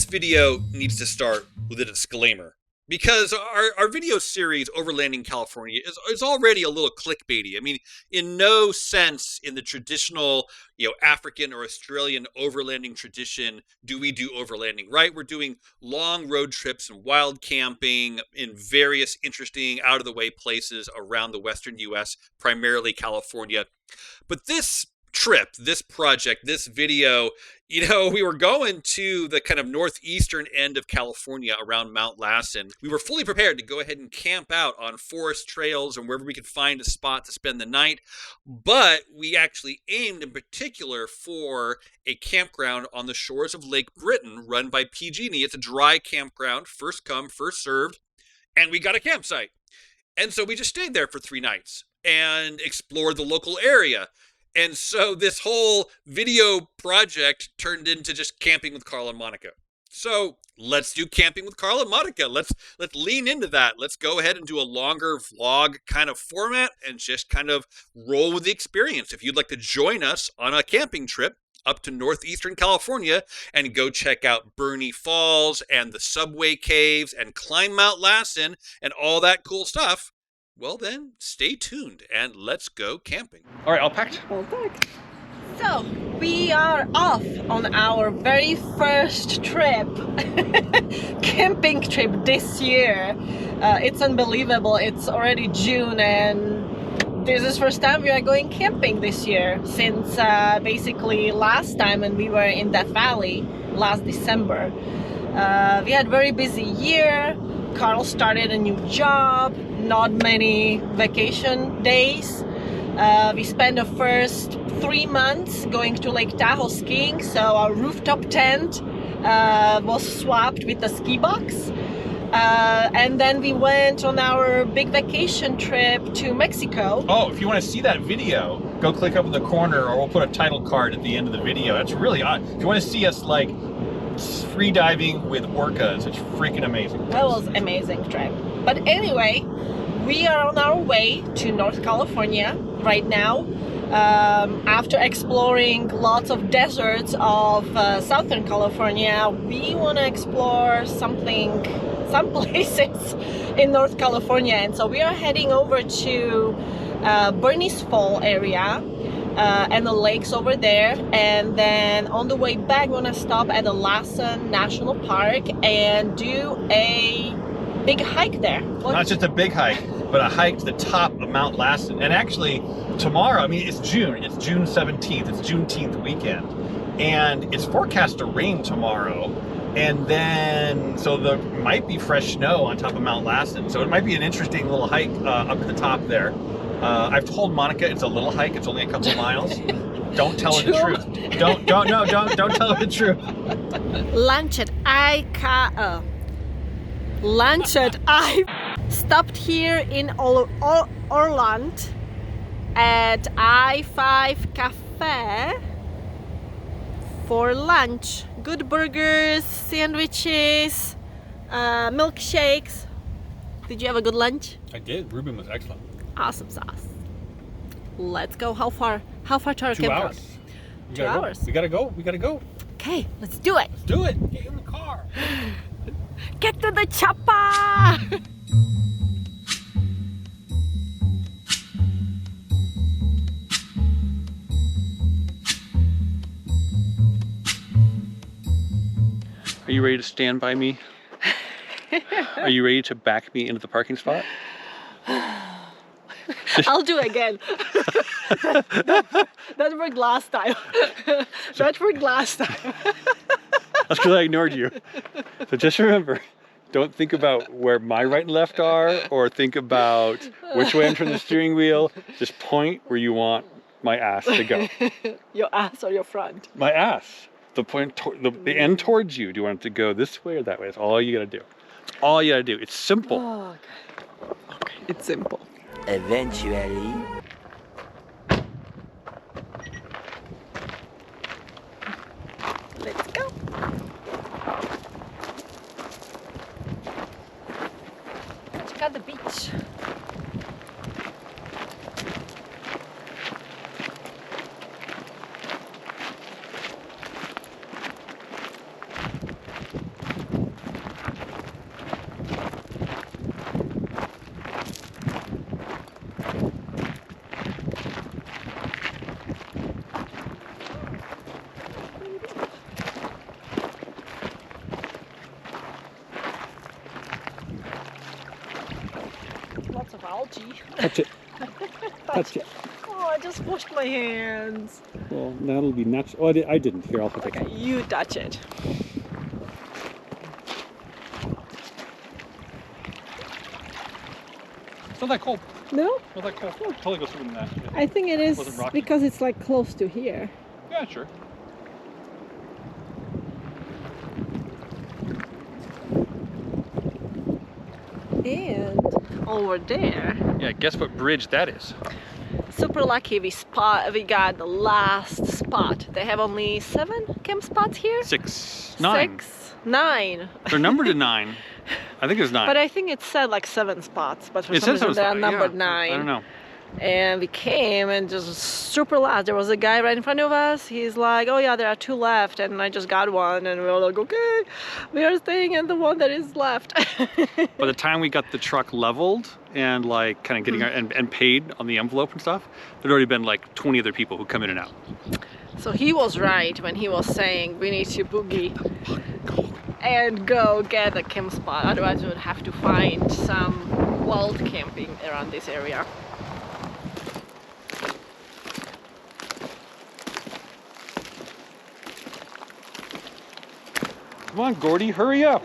This video needs to start with a disclaimer, because our video series, Overlanding California, is already a little clickbaity. I mean, in no sense in the traditional, African or Australian overlanding tradition do we do overlanding, right? We're doing long road trips and wild camping in various interesting, out-of-the-way places around the Western U.S., primarily California. But this trip, this project, this video, we were going to the kind of northeastern end of California around Mt.Lassen. We were fully prepared to go ahead and camp out on forest trails and wherever we could find a spot to spend the night. But we actually aimed in particular for a campground on the shores of Lake Britain run by PG&E. It's a dry campground, first come, first served. And we got a campsite. And so we just stayed there for 3 nights and explored the local area. And so this whole video project turned into just camping with Carl and Monica. So let's do camping with Carl and Monica. Let's lean into that. Let's go ahead and do a longer vlog kind of format and just kind of roll with the experience. If you'd like to join us on a camping trip up to northeastern California and go check out Burney Falls and the Subway Caves and climb Mt.Lassen and all that cool stuff, well then, stay tuned and let's go camping. All right, all packed? All packed. So, we are off on our very first trip, camping trip this year. It's unbelievable. It's already June and this is the first time we are going camping this year since basically last time when we were in Death Valley last December. We had a very busy year. Carl started a new job, not many vacation days. We spent the first 3 months going to Lake Tahoe skiing, so our rooftop tent was swapped with the ski box. And then we went on our big vacation trip to Mexico. Oh, if you want to see that video, go click up in the corner or we'll put a title card at the end of the video. That's really odd. If you want to see us like free diving with orcas, it's freaking amazing. That was an amazing trip. But anyway, we are on our way to North California right now. After exploring lots of deserts of Southern California, we want to explore some places in North California, and so we are heading over to Burney's Fall area and the lakes over there, and then on the way back we're gonna stop at the Lassen National Park and do a big hike there. Not just a big hike, but a hike to the top of Mount Lassen. And actually tomorrow, I mean, it's June 17th, it's Juneteenth weekend, and it's forecast to rain tomorrow. And then, so there might be fresh snow on top of Mount Lassen. So it might be an interesting little hike up to the top there. I've told Monica it's a little hike, it's only a couple miles. Don't tell her the truth. Don't tell her the truth. Lunch at I stopped here in Orland at I-5 Cafe for lunch. Good burgers, sandwiches, milkshakes. Did you have a good lunch? I did. Ruben was excellent. Awesome sauce. Let's go. How far to our 2 campground? hours. 2 hours. We gotta go. Okay, let's do it. Let's do it. Get in the car. Get to the chopper. Are you ready to stand by me? Are you ready to back me into the parking spot? I'll do it again. That worked last time. That worked last time. That's because I ignored you. So just remember, don't think about where my right and left are, or think about which way I'm turning the steering wheel. Just point where you want my ass to go. Your ass or your front? My ass. The point, the end towards you. Do you want it to go this way or that way? That's all you gotta do. That's all you gotta do. It's simple. Oh, okay, it's simple. Eventually. Let's go. Check out the beach. algae. Touch it. Touch it. Oh, I just washed my hands. Well, that'll be natural. Oh, I didn't. Here, I'll touch Okay, it. you touch it. It's not that cold. No? Not that cold. I'll totally go swim in that. I think it is Wasn't rocky. because it's like close to here. Yeah, sure. And over there, Yeah, guess what bridge that is? super lucky we got the last spot. They have only 7 camp spots here? 6. 9. 6, 9. They're numbered to 9. I think there's 9. But I think it said like 7 spots, but for It some says reason they are yeah. numbered 9. I don't know. And we came and just super last. There was a guy right in front of us. He's like, oh yeah, there are 2 left. And I just got one. And we were like, okay, we are staying in the one that is left. By the time we got the truck leveled and like kind of getting our, and paid on the envelope and stuff, there'd already been like 20 other people who come in and out. So he was right when he was saying we need to boogie and go get a camp spot. Otherwise we would have to find some wild camping around this area. Come on, Gordy, hurry up.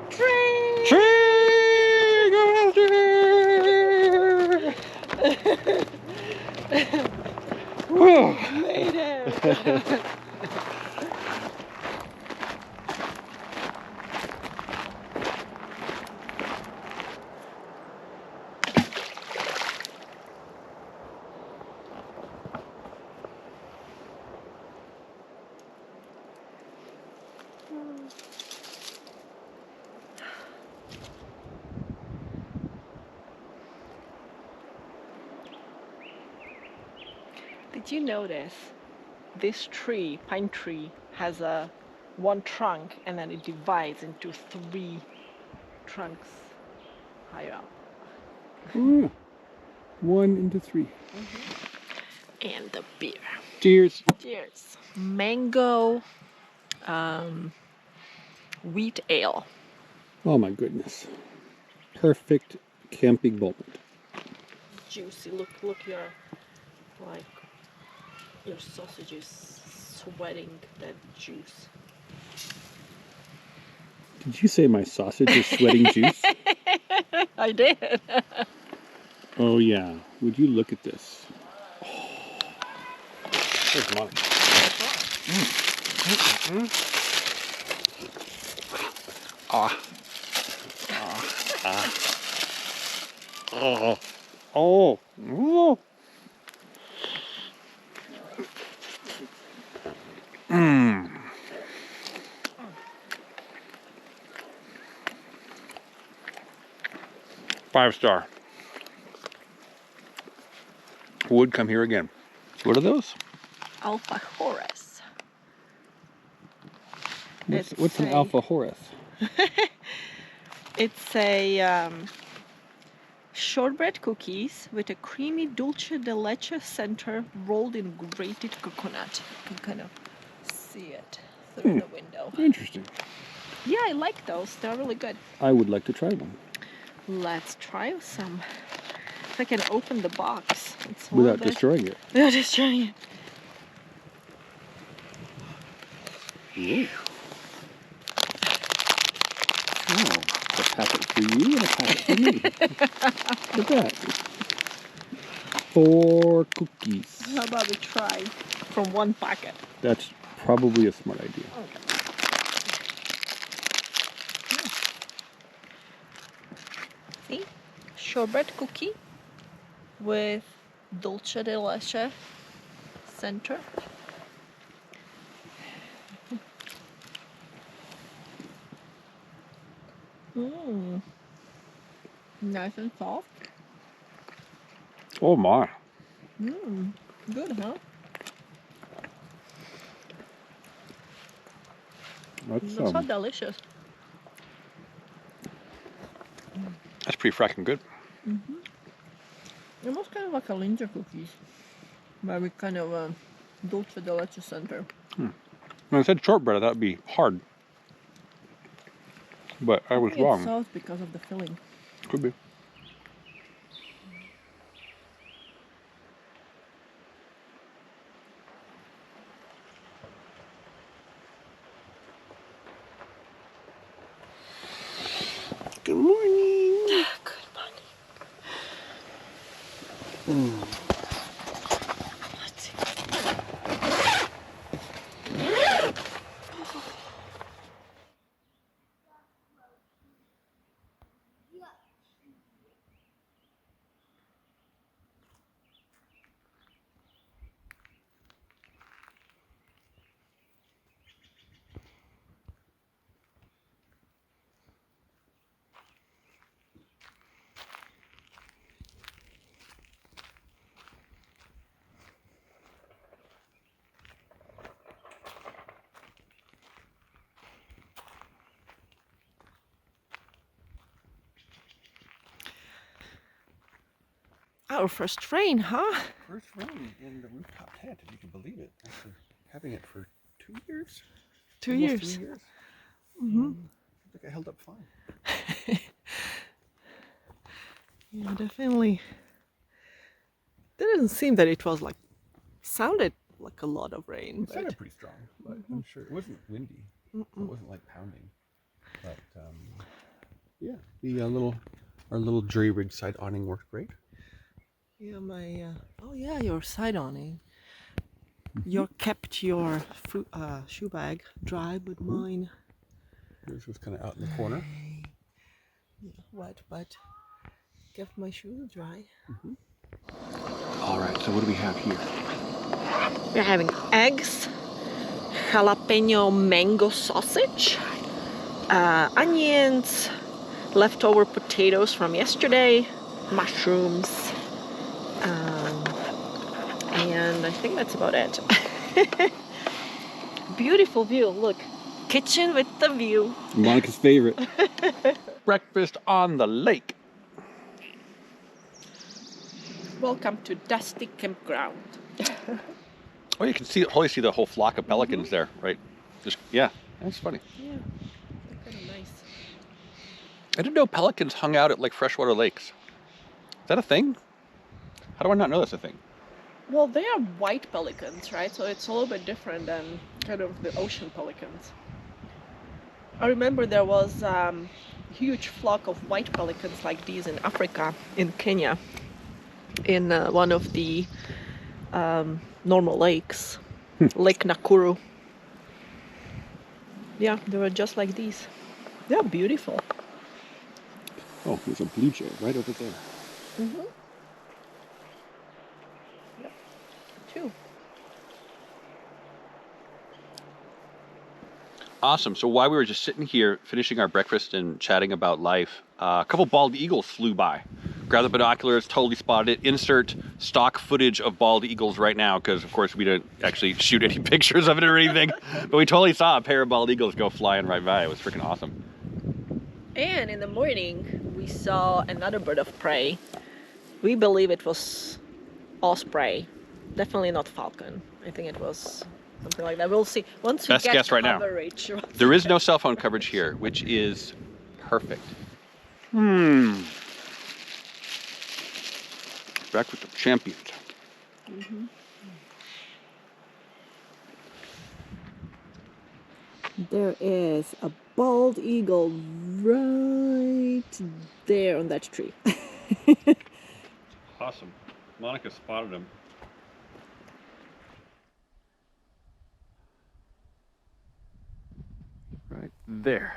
Train! Tree! Go faster! Whew. Made it! Did you notice this tree, pine tree, has a one trunk and then it divides into 3 trunks higher up? Ooh. 1 into 3. And the beer. Cheers. Cheers. Mango wheat ale. Oh my goodness. Perfect camping moment. Juicy. Look your like your sausage is sweating that juice. Did you say my sausage is sweating juice? I did. Oh yeah. Would you look at this? Oh. There's mine. Ah. Oh. Oh. Oh. Mmm. 5-star. Would come here again. What are those? Alpha Horus. What's an Alpha Horus? It's a shortbread cookies with a creamy dulce de leche center rolled in grated coconut. You can kind of see it through the window. Interesting. Yeah, I like those. They're really good. I would like to try one. Let's try some. If I can open the box. It's a Without little bit- destroying it. Without destroying it. Ooh. Oh, a packet for you and a packet for me. Look at that. 4 cookies. How about we try from one packet? That's probably a smart idea. Okay. See? Shortbread cookie with dulce de leche center. Mmm. Nice and soft. Oh my. Mmm. Good, huh? That's That's so delicious. that's pretty fracking good. Almost kind of like a Linzer cookies. But with kind of dulce de leche center. When I said shortbread, I thought it'd be hard. But I was think wrong. It's soft because of the filling. Could be. Good morning. Good morning. Let's see. Our first rain, huh? First rain in the rooftop tent, if you can believe it. After having it for 2 years. 2 Almost years. 3 years. Mm-hmm. I think I held up fine. Yeah, definitely. Didn't seem that it was like sounded like a lot of rain. It sounded pretty strong, but I'm sure it wasn't windy. It wasn't like pounding. But yeah, our little jury rig side awning worked great. Yeah, my oh yeah, your side awning. You kept your shoe bag dry, but mine Yours was kind of out in the corner. wet, but kept my shoes dry. All right, so what do we have here? We're having eggs, jalapeno mango sausage, onions, leftover potatoes from yesterday, mushrooms, and I think that's about it. Beautiful view, look. Kitchen with the view. Monica's favorite. Breakfast on the lake. Welcome to Dusty Campground. Oh, you can totally see the whole flock of pelicans there, right? Just yeah, that's funny. Yeah, they're kind of nice. I didn't know pelicans hung out at like freshwater lakes. Is that a thing? How do I not know that's a thing? Well, they are white pelicans, right? So it's a little bit different than kind of the ocean pelicans. I remember there was a huge flock of white pelicans like these in Africa, in Kenya, in one of the normal lakes, Lake Nakuru. Yeah, they were just like these. They're beautiful. Oh, there's a blue jay right over there. Mm-hmm. Yep, too. Awesome. So while we were just sitting here finishing our breakfast and chatting about life, a couple bald eagles flew by. Grab the binoculars, totally spotted it. Insert stock footage of bald eagles right now because, of course, we didn't actually shoot any pictures of it or anything. But we totally saw a pair of bald eagles go flying right by. It was freaking awesome. And in the morning, we saw another bird of prey. We believe it was osprey. Definitely not falcon. I think it was something like that. We'll see. Once we Best get guess right now. coverage. There is no cell phone coverage here, which is perfect. Back with the champions. Mm-hmm. There is a bald eagle right there on that tree. Awesome. Monica spotted him. Right there.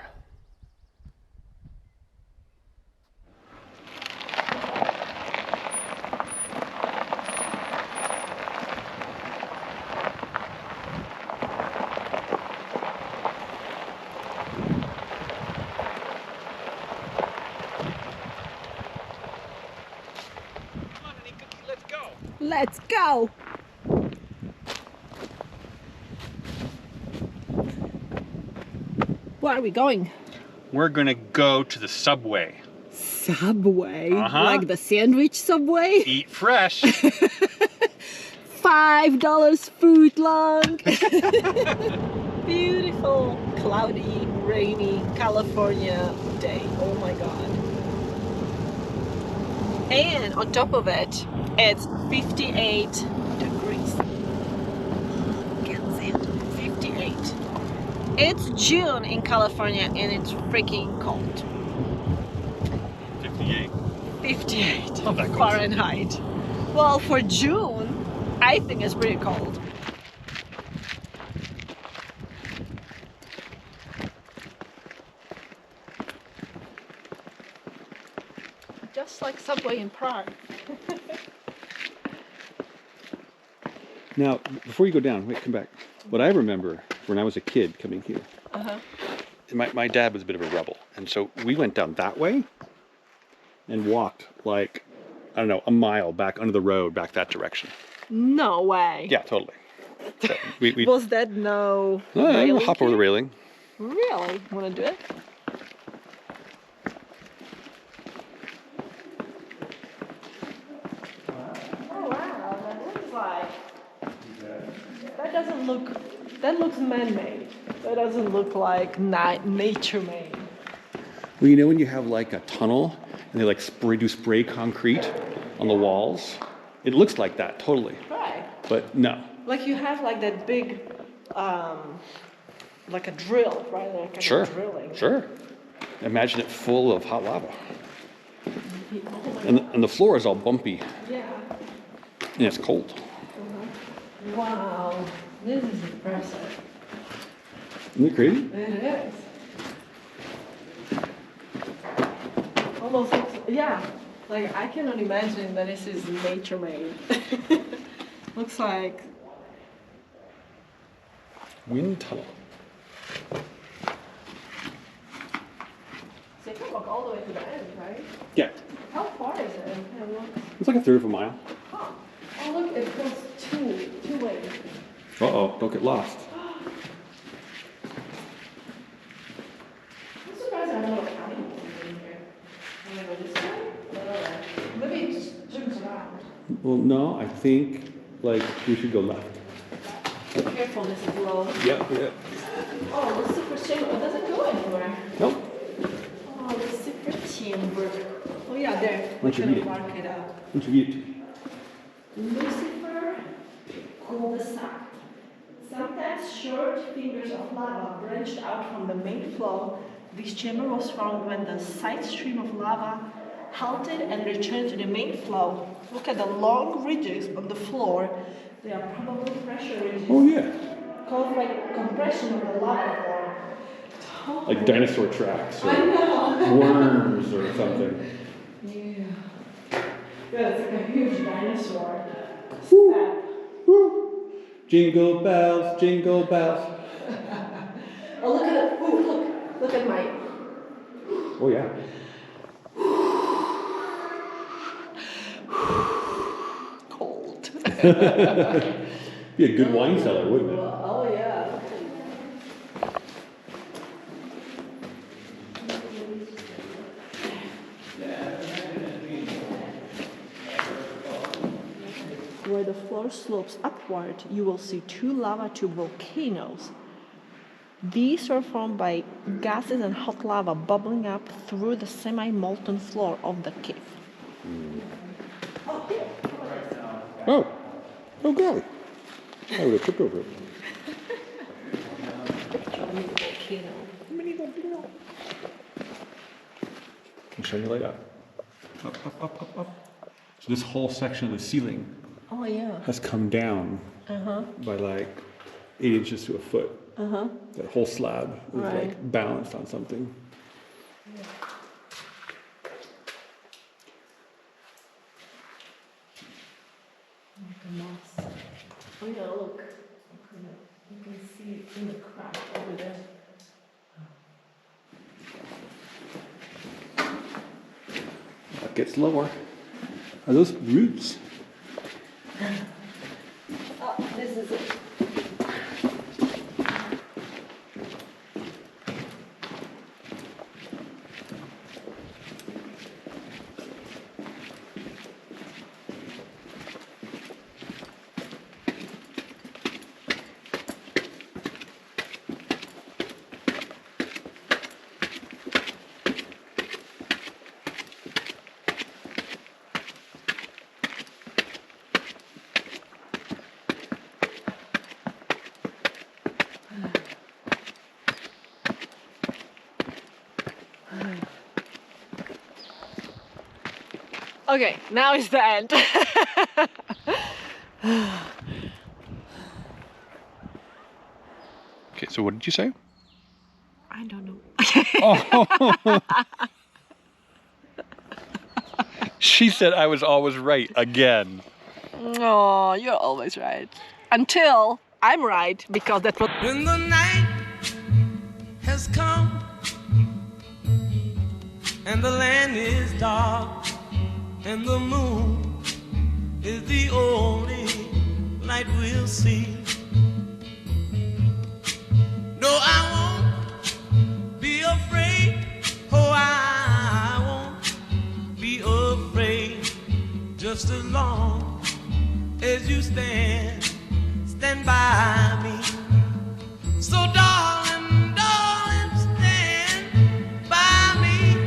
Let's go! Where are we going? We're gonna go to the Subway. Subway? Uh-huh. Like the sandwich Subway? Eat fresh. $5 foot long. Beautiful, cloudy, rainy California day. Oh my god. And on top of it, it's 58 degrees. Can't see it. 58. It's June in California and it's freaking cold. 58. 58 Not that cold. Fahrenheit. Well, for June, I think it's pretty cold. Just like Subway in Prague. Now, before you go down, wait, come back. What I remember when I was a kid coming here, my dad was a bit of a rebel. And so we went down that way and walked like, I don't know, a mile back under the road, back that direction. No way. Yeah, totally. So we Was that no railing hop over the here? railing. Really? Wanna do it? Oh wow, that looks like... That doesn't look... That looks man-made. That doesn't look like nature-made. Well, you know when you have like a tunnel and they like do spray concrete on the walls? It looks like that, totally. Right. But no. Like you have like that big, like a drill, right? Like Sure. a drilling. Sure. Imagine it full of hot lava. And the floor is all bumpy Yeah. and it's cold. Wow. This is impressive. Isn't it crazy? It is. Almost looks, yeah. Like I cannot imagine that this is nature made. Looks like Wind tunnel. so you can walk all the way to the end, right? Yeah. How far is it? Can I look? It's like a third of a mile. Huh. Oh look, it goes two ways. Uh-oh, don't get lost. I'm surprised there are no animals in here. Wanna go this way? No. Maybe it just jumps around. Well, no, I think like we should go left. Be careful, this is low. Yep, yep. Oh, the super chamber. It doesn't go anywhere. Nope. Oh, the super chamber. Oh yeah, there. Why don't you We're read gonna it? mark it up. What you eat? Lucifer cul-de-sac. Sometimes short fingers of lava branched out from the main flow. This chamber was found when the side stream of lava halted and returned to the main flow. Look at the long ridges on the floor. They are probably pressure ridges Oh yeah. caused by compression of the lava floor. Like dinosaur tracks I or know. worms or something. Yeah. Yeah, it's like a huge dinosaur. Step. Woo. Jingle bells, jingle bells. Oh, look at it. Ooh, look. Look at my... Oh yeah. Cold. Be a good wine cellar, wouldn't it? Oh, yeah. Where the floor slopes upward, you will see two lava tube volcanoes. These are formed by gases and hot lava bubbling up through the semi-molten floor of the cave. Oh, here. Oh. Oh god. I would have tripped over it. Volcano. Can shine your light up. Up, up, up, up, up. So this whole section of the ceiling Oh, yeah. has come down by like 8 inches to a foot. That whole slab is Right. like balanced on something. Like a moss. Oh, yeah, look. You can see it in the crack over there. That gets lower. Are those roots? Oh, this is it. Okay, now is the end. Okay, so what did you say? I don't know. Oh. She said I was always right again. Oh, you're always right. Until I'm right, because that's what. When the night has come and the land is dark and the moon is the only light we'll see. No, I won't be afraid. Oh, I won't be afraid. Just as long as you stand by me. So darling, darling, stand by me.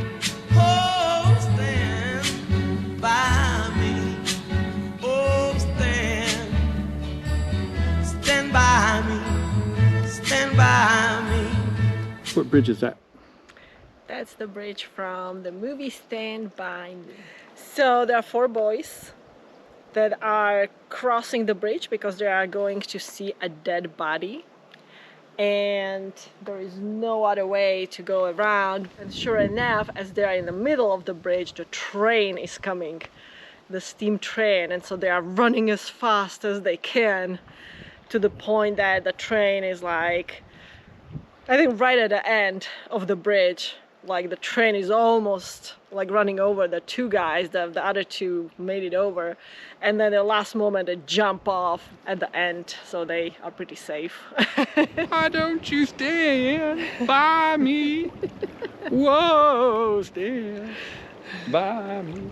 Oh, stand by me. Oh, stand by me. Stand by me. What bridge is that? That's the bridge from the movie Stand By Me. So there are 4 boys that are crossing the bridge because they are going to see a dead body, and there is no other way to go around. And sure enough, as they are in the middle of the bridge, the train is coming, the steam train, and so they are running as fast as they can, to the point that the train is like, I think right at the end of the bridge, like the train is almost like running over the 2 guys. The other 2 made it over, and then the last moment they jump off at the end, so they are pretty safe. Why don't you stand by me? Whoa, stand by me.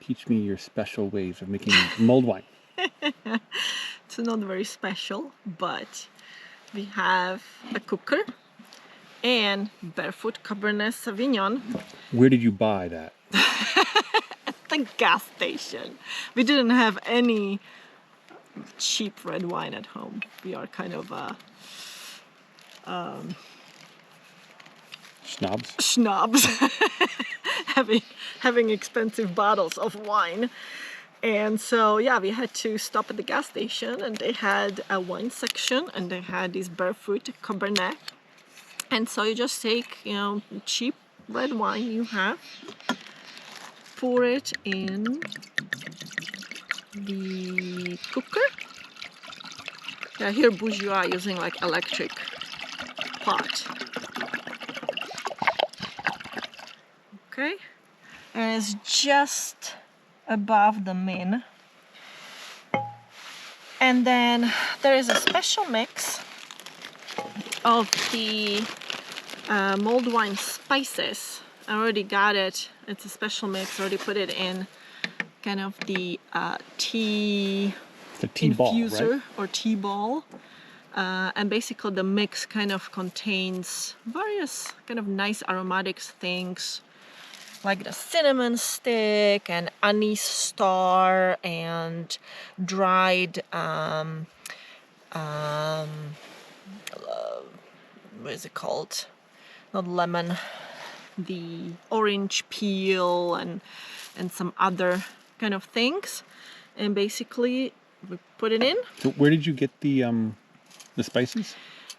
Teach me your special ways of making mulled wine. It's not very special, but we have a cooker and Barefoot Cabernet Sauvignon. Where did you buy that? At the gas station. We didn't have any cheap red wine at home. We are kind of snobs having expensive bottles of wine. And so yeah, we had to stop at the gas station, and they had a wine section, and they had this Barefoot Cabernet. And so you just take, you know, cheap red wine you have, pour it in the cooker. Yeah, here bourgeois using like electric pot. Okay, and it's just above the min. And then there is a special mix of the mulled wine spices. I already got it. It's a special mix. I already put it in kind of the tea infuser, right? or tea ball. And basically the mix kind of contains various kind of nice aromatic things, like the cinnamon stick and anise star and dried what is it called? Not lemon, the orange peel and some other kind of things. And basically we put it in. So where did you get the spices?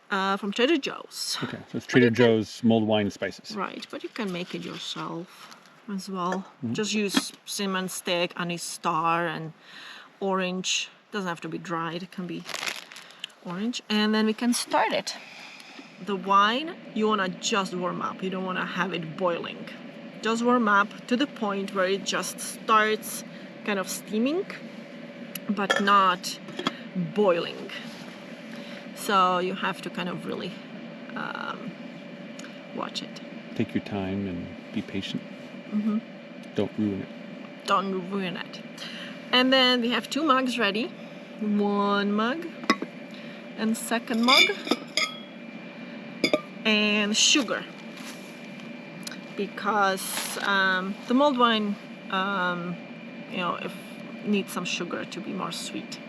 From Trader Joe's. Okay, so it's Trader Joe's mulled wine spices. Right, but you can make it yourself as well. Just use cinnamon stick, anise star, and orange. Doesn't have to be dried, it can be orange. And then we can start it. The wine, you want to just warm up. You don't want to have it boiling. Just warm up to the point where it just starts kind of steaming, but not boiling. So you have to kind of really watch it. Take your time and be patient. Don't ruin it. Don't ruin it. And then we have 2 mugs ready. 1 mug and 2nd mug. And sugar. Because the mulled wine, you know, needs some sugar to be more sweet.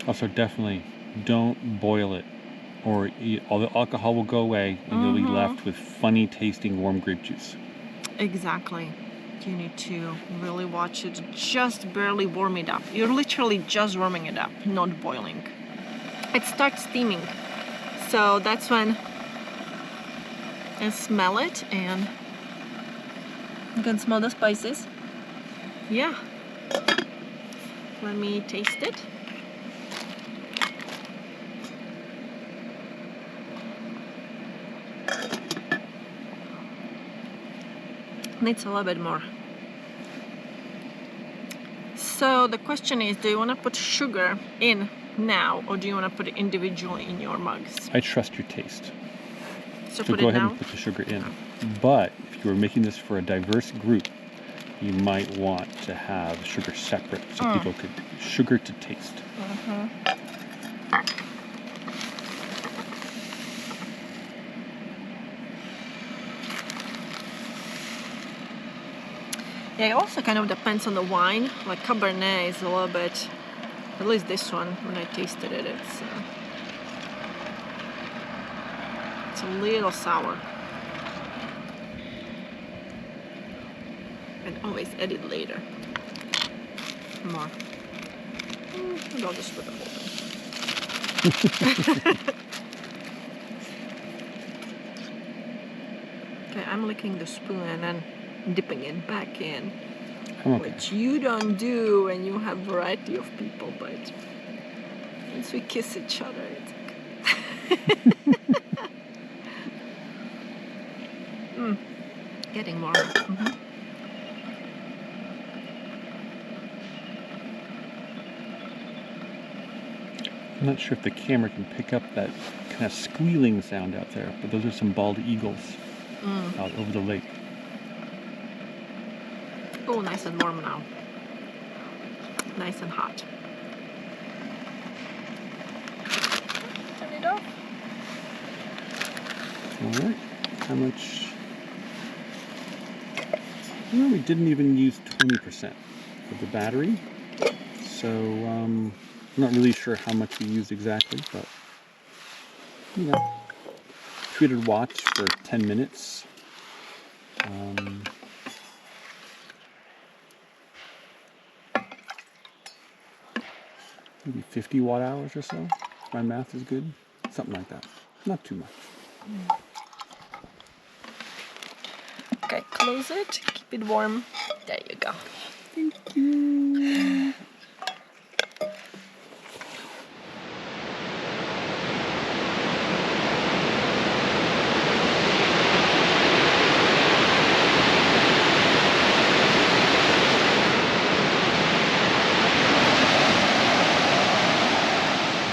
Also, definitely don't boil it, or all the alcohol will go away and you'll be left with funny tasting warm grape juice. Exactly. You need to really watch it. Just barely warm it up. You're literally just warming it up, not boiling. It starts steaming. So that's when I smell it, and you can smell the spices. Yeah. Let me taste it. Needs a little bit more. So the question is, do you want to put sugar in now, or do you want to put it individually in your mugs? I trust your taste. So So put go it ahead now. and put the sugar in. But if you were making this for a diverse group, you might want to have sugar separate so people could sugar to taste. Yeah, it also kind of depends on the wine. Like Cabernet is a little bit, at least this one, when I tasted it, it's a little sour. And always edit later. More. Maybe I'll just put the whole thing. Okay, I'm licking the spoon and then dipping it back in, which you don't do when you have variety of people, but once we kiss each other, it's okay. Getting more. I'm not sure if the camera can pick up that kind of squealing sound out there, but those are some bald eagles out over the lake. Oh, nice and warm now. Nice and hot. Turn it off. All right, how much? Well, we didn't even use 20% of the battery, so I'm not really sure how much we used exactly, but you know, treated watch for 10 minutes. Maybe 50 watt hours or so, if my math is good. Something like that. Not too much. Okay, close it, keep it warm. There you go. Thank you.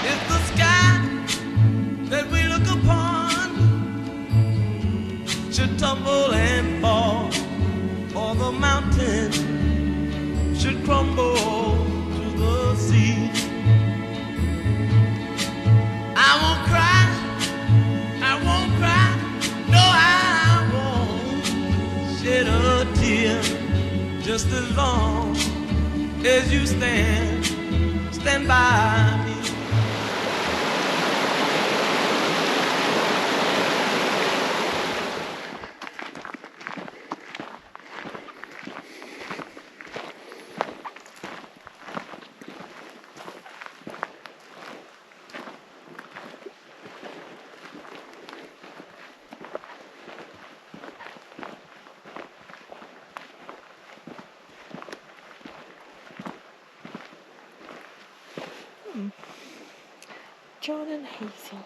If the sky that we look upon should tumble and fall, or the mountain should crumble to the sea, I won't cry, no, I won't shed a tear, just as long as you stand by me. John and Hazel.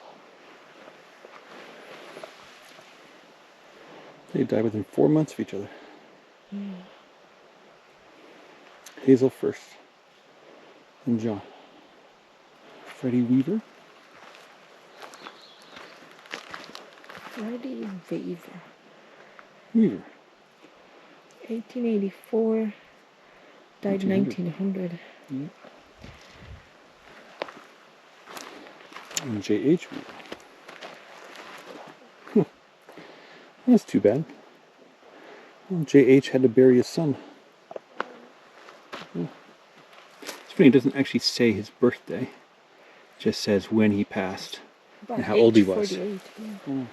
They died within 4 months of each other. Hazel first, and John. Freddie Weaver. Freddie Weaver. Weaver. 1884. Died 1900. Yeah. And J.H. Weaver. That's too bad. Well, J.H. had to bury his son. It's funny, it doesn't actually say his birthday. It just says when he passed and how old he was. 48, yeah.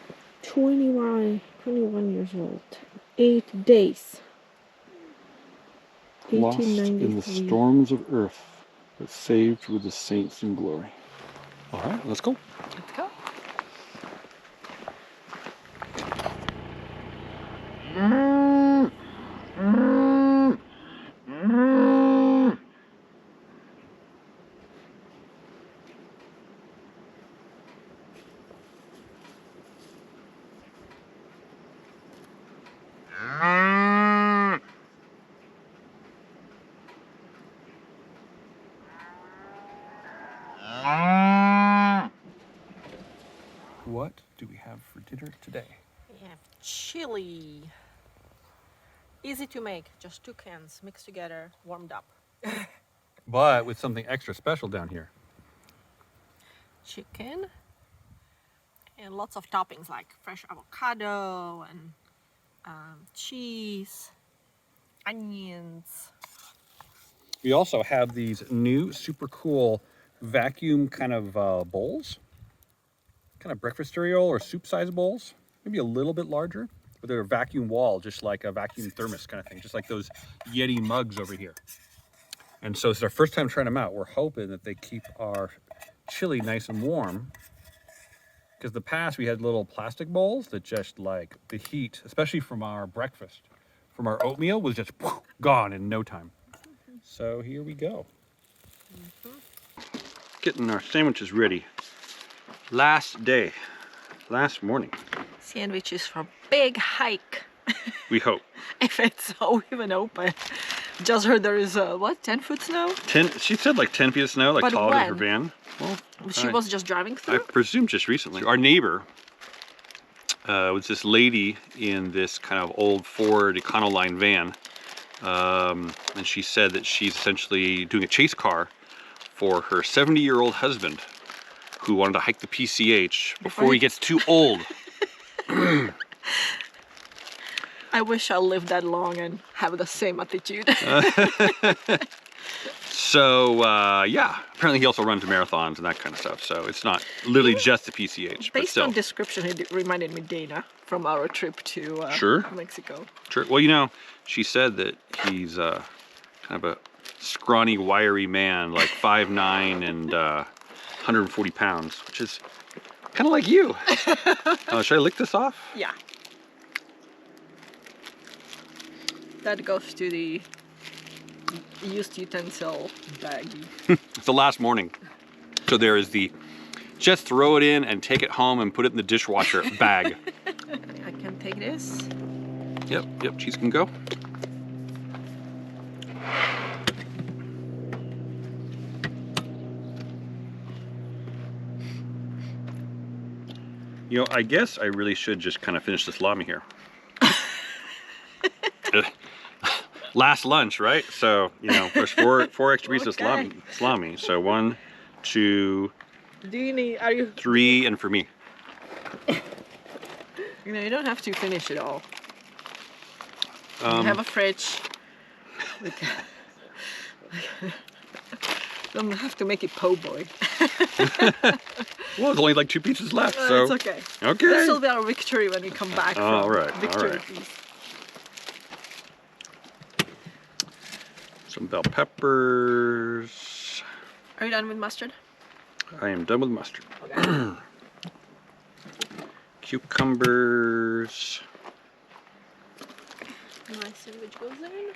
21 years old. 8 days. Lost in the 1893. storms of earth, but saved with the saints in glory. All right, let's go. Let's go. What do we have for dinner today? We have chili. Easy to make, just 2 cans mixed together, warmed up. But with something extra special down here. Chicken and lots of toppings like fresh avocado and cheese, onions. We also have these new super cool vacuum kind of bowls. Kind of breakfast cereal or soup size bowls. Maybe a little bit larger, but they're a vacuum wall, just like a vacuum thermos kind of thing. Just like those Yeti mugs over here. And so it's our first time trying them out. We're hoping that they keep our chili nice and warm. Because the past we had little plastic bowls that just like the heat, especially from our breakfast, from our oatmeal was just gone in no time. So here we go. Getting our sandwiches ready. Last day, last morning. Sandwiches for big hike. We hope. If it's even open. Just heard there is what, 10-foot snow? 10. She said like 10 feet of snow, like But taller than her when? van. Well, She was just driving I through? presume just recently. Our neighbor was this lady in this kind of old Ford Econoline van. And she said that she's essentially doing a chase car for her 70-year-old husband who wanted to hike the PCH before he gets too old. I wish I lived that long and have the same attitude. So, yeah, apparently he also runs marathons and that kind of stuff. So it's not literally just the PCH, but Based still. on description, it reminded me Dana from our trip to Sure. Mexico. Sure. Well, you know, she said that he's kind of a scrawny, wiry man, like 5'9" and 140 pounds, which is kind of like you. Should I lick this off? Yeah. That goes to the used utensil baggie. It's the last morning. So there is the just throw it in and take it home and put it in the dishwasher bag. I can take this. Yep, cheese can go. You know, I guess I really should just kind of finish the salami here. Last lunch, right? So, you know, there's four extra pieces of salami. So 1, 2, Do you need, 3, and for me. You know, you don't have to finish it all. You Um, have a fridge. We can, don't have to make it po' boy. Well, there's only like 2 pieces left, It's so. okay. Okay. This will be our victory when we come back All from right, victory all right. feast. Some bell peppers. Are you done with mustard? I am done with mustard. Okay. Cucumbers. My sandwich goes in.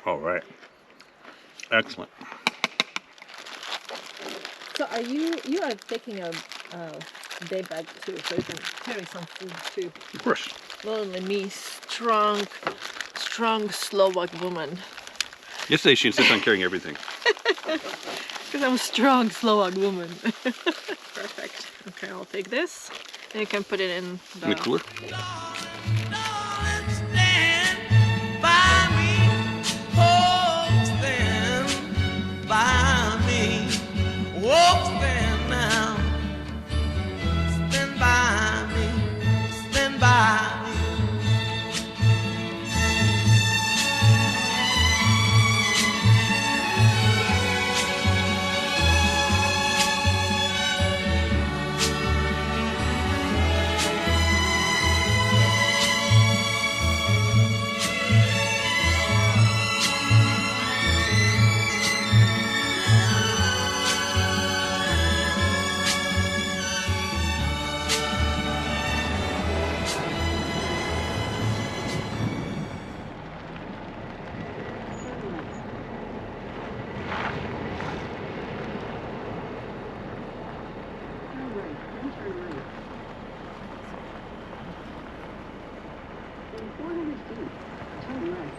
All right. Excellent. So are you are taking a day back too, so you can carry some food too. Of course. Not only me, strong Slovak woman. Yesterday she insisted on carrying everything. Because I'm a strong Slovak woman. Perfect. Okay, I'll take this. And you can put it in In the cooler. Darling, stand by me. Oh, stand by me. Oh, stand now. Stand by me. Stand by me. turn right. 400 feet. Turn right.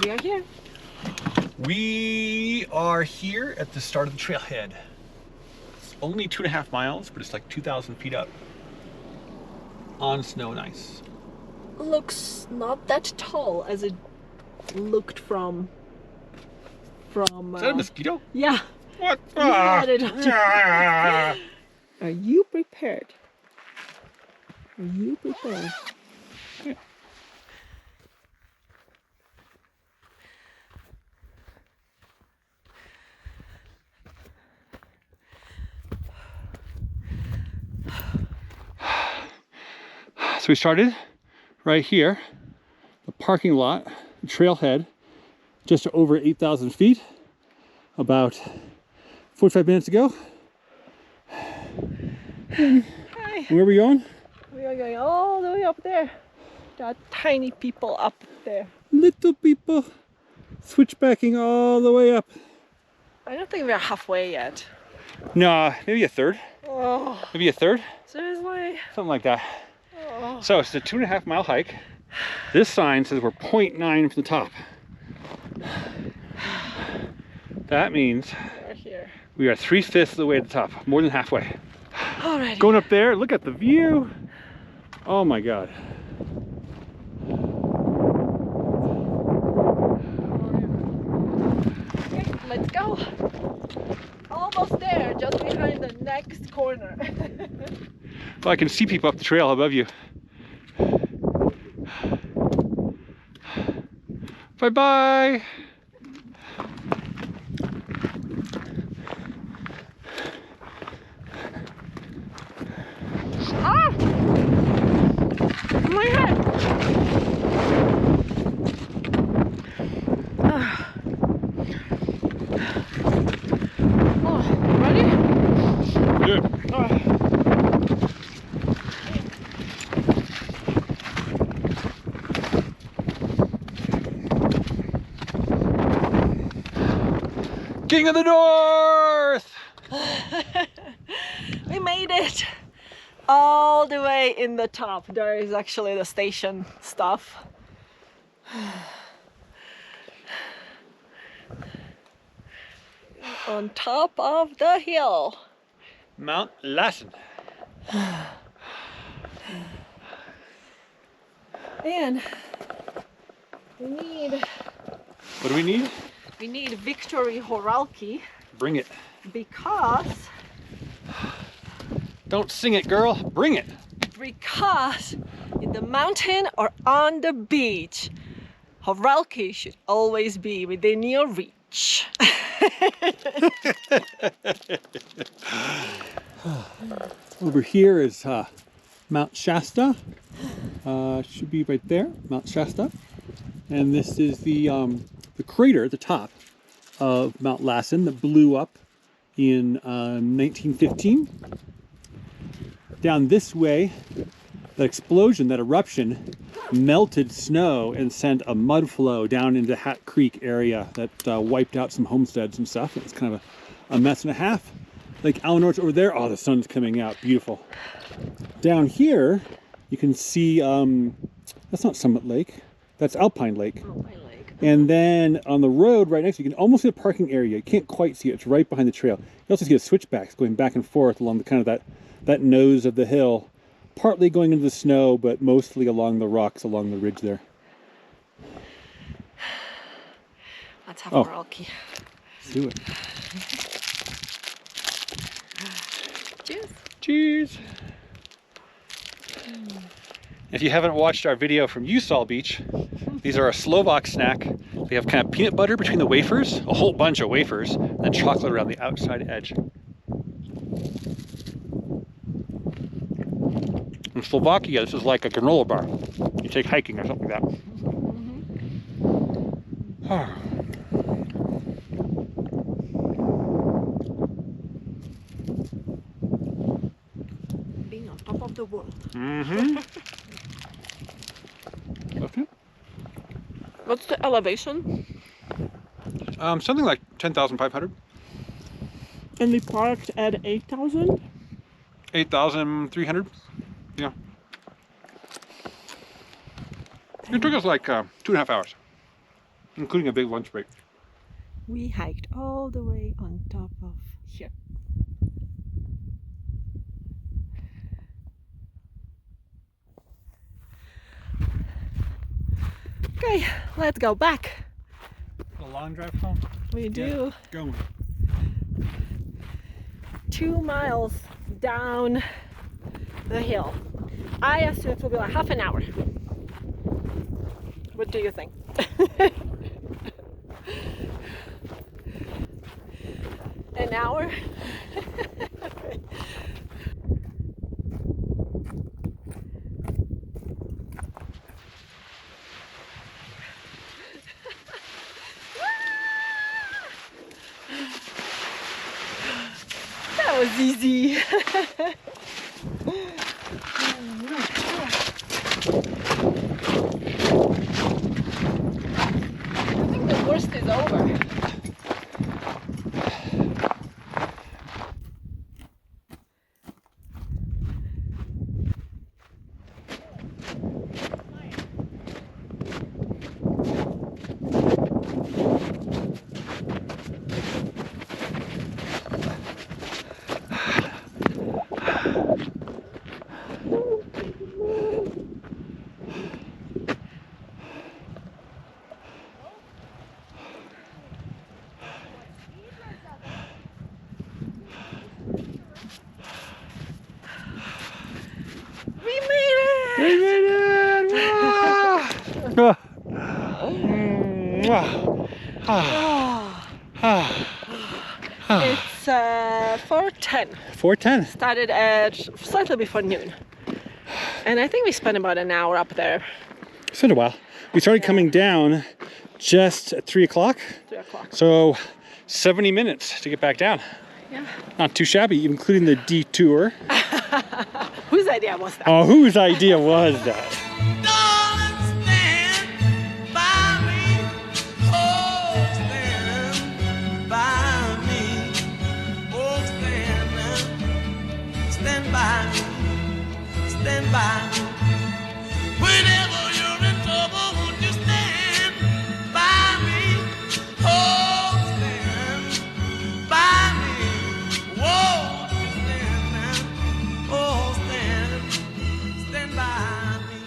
We are here. We are here at the start of the trailhead. It's only 2.5 miles, but it's like 2,000 feet up on snow and ice. Looks not that tall as it looked from. Is that a mosquito? Yeah. What? You had it on your- Are you prepared? Are you prepared? So we started right here, the parking lot, the trailhead, just over 8,000 feet, about 45 minutes ago. Hi. Where are we going? We are going all the way up there. There are tiny people up there. Little people switchbacking all the way up. I don't think we're halfway yet. No, maybe a third. Oh, Maybe a third, seriously? something like that. Oh. So it's a 2.5 mile hike. This sign says we're 0.9 from the top. That means We're here. we are 3/5 of the way to the top, more than halfway. Alrighty. Going up there, look at the view. Oh my God. Okay, let's go. Almost there, just behind the next corner. Well, I can see people up the trail above you. Bye-bye. Ah! My head! Ah. Oh, ready? Good. Ah. King of the North! We made it! All the way in the top. There is actually the station stuff. On top of the hill. Mt.Lassen. And we need What do we need? Victory Horalki Bring it. because Don't sing it, girl. Bring it. in the mountain or on the beach, Horalki should always be within your reach. Over here is Mount Shasta. Should be right there, Mount Shasta. And this is the crater at the top of Mt.Lassen that blew up in 1915. Down this way, that explosion, that eruption, melted snow and sent a mud flow down into Hat Creek area that wiped out some homesteads and stuff. It's kind of a mess and a half. Lake Eleanor's over there. Oh, the sun's coming out. Beautiful. Down here, you can see, that's not Summit Lake. That's Alpine Lake. And then on the road right next to you, can almost see a parking area. You can't quite see it. It's right behind the trail. You also see the switchbacks going back and forth along the kind of that nose of the hill. Partly going into the snow, but mostly along the rocks along the ridge there. Let's have Oh. Horalki. Let's do it. Cheers. Cheers. If you haven't watched our video from Usal Beach, these are a Slovak snack. They have kind of peanut butter between the wafers, a whole bunch of wafers, and then chocolate around the outside edge. In Slovakia, this is like a granola bar. You take hiking or something like that. Being on top of the world. Mm-hmm. Okay. What's the elevation? Something like 10,500. And we parked at 8,000. 8,300. Yeah. It took us like 2.5 hours, including a big lunch break. We hiked all the way on top of here. Okay, let's go back. A long drive home. We do. Going. 2 miles down the hill. I assume it will be like half an hour. What do you think? An hour? That was easy. I think the worst is over. We made it! We made it! It's 4:10. 4:10. Started at slightly before noon. And I think we spent about an hour up there. It's been a while. We started coming down just at 3 o'clock. 3 o'clock. So 70 minutes to get back down. Yeah. Not too shabby, including the detour. Whose idea was that? Oh, whose idea was that? Darling, stand by me. Oh, stand by me. Oh, stand by me. Stand by me. Whenever you're in trouble, won't you stand by me? Oh, stand by me. Whoa, stand now. Oh, stand by me.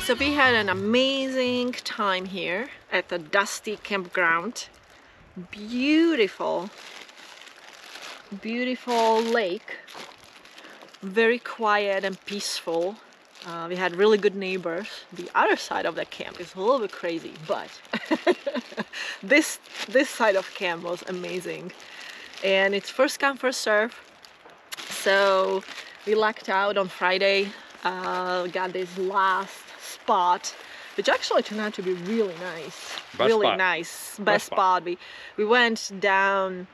So we had an amazing time here at the dusty campground. Beautiful, beautiful lake. Very quiet and peaceful. We had really good neighbors. The other side of the camp is a little bit crazy, but this side of camp was amazing. And it's first come, first serve. So we lucked out on Friday. Got this last spot, which actually turned out to be really nice. Really spot. nice. Best spot. We went down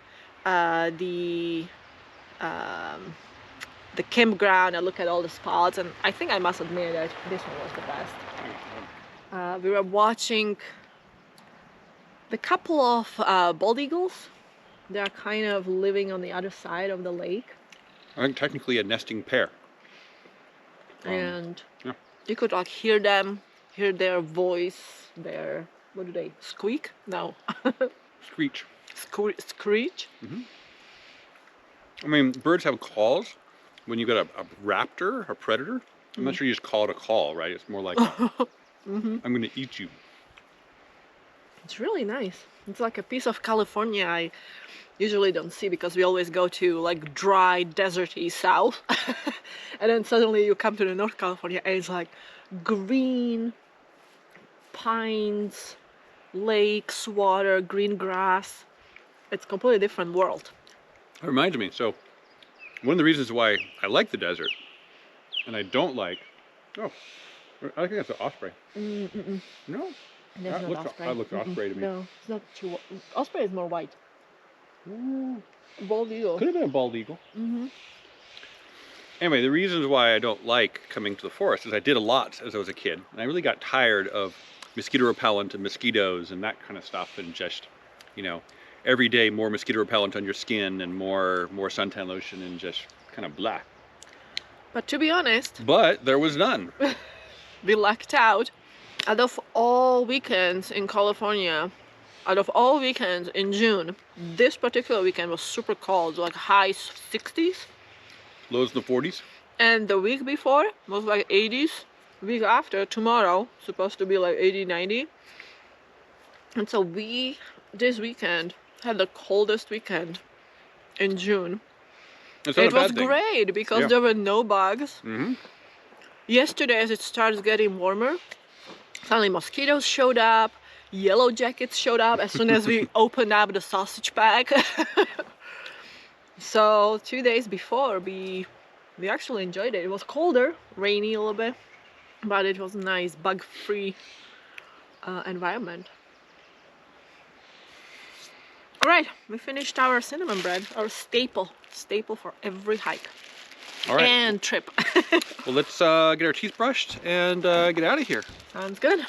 the campground and looked at all the spots, and I think I must admit that this one was the best. We were watching the couple of bald eagles. They are kind of living on the other side of the lake. I think technically a nesting pair. And yeah. you could like hear them, hear their voice, their, what do they, squeak? No. Screech. Screech? I mean, birds have calls. When you got a raptor, a predator, I'm not sure you just call it a call, right? It's more like, I'm going to eat you. It's really nice. It's like a piece of California I usually don't see because we always go to like dry, deserty south. And then suddenly you come to the North California and it's like green pines, lakes, water, green grass. It's a completely different world. That reminds me, so one of the reasons why I like the desert and I don't like, I think that's an osprey. No? There's no osprey. That looks osprey to me. No, it's not too. Osprey is more white. Bald eagle. Could have been a bald eagle. Anyway, the reasons why I don't like coming to the forest is I did a lot as I was a kid, and I really got tired of mosquito repellent and mosquitoes and that kind of stuff, and just, you know, every day more mosquito repellent on your skin and more suntan lotion and just kind of blah. But to be honest, But there was none. we lucked out. Out of all weekends in California, out of all weekends in June, this particular weekend was super cold, like high 60s. Lows in the 40s. And the week before was like 80s. Week after, tomorrow, supposed to be like 80, 90. And so we, this weekend, had the coldest weekend in June. It's not It a bad was thing. great because Yeah. there were no bugs. Mm-hmm. Yesterday, as it starts getting warmer, suddenly mosquitoes showed up, yellow jackets showed up as soon as we opened up the sausage bag. So 2 days before, we actually enjoyed it. It was colder, rainy a little bit, but it was a nice bug-free environment. All right, we finished our cinnamon bread, our staple for every hike All right. and trip. Well, let's get our teeth brushed and get out of here. Sounds good.